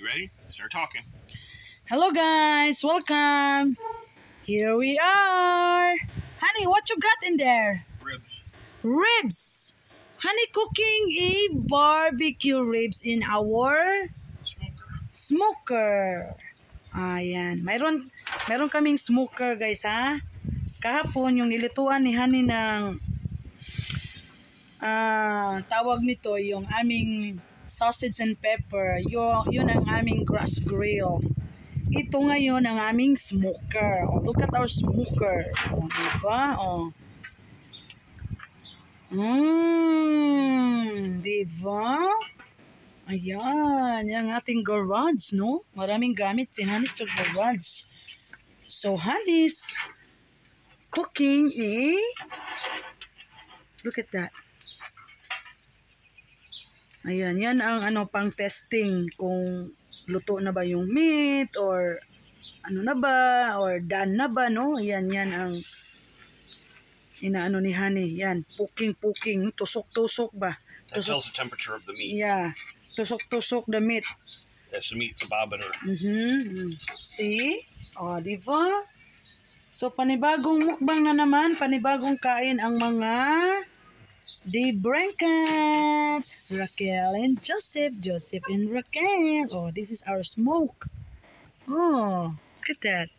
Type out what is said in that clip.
You ready? Start talking. Hello guys, welcome. Here we are. Honey, what you got in there? Ribs. Ribs. Honey cooking a barbecue ribs in our smoker. Ayan. Mayroon kaming smoker guys ha. Kahapon yung nilutuan ni Honey ng tawag nito yung aming sausage and pepper. Yun ang aming grass grill. Ito ngayon ang aming smoker. Oh, look at our smoker. Oh, diba? Oh. Diba? Ayan. Yung ating garage, no? Maraming gamit si Honey sa garage. So, Honey's cooking look at that. Ayan. Yan ang pang testing kung luto na ba yung meat or ano na ba or done na ba, no? Yan ang inaano ni Honey. Yan, puking, tusok-tusok ba? That tells the temperature of the meat. Yeah, tusok-tusok the meat. That's the meat thermometer. See? O, diba? So, panibagong mukbang na naman, panibagong kain ang mga Debrancat, Raquel and Joseph and Raquel. Oh, this is our smoke. Oh, look at that.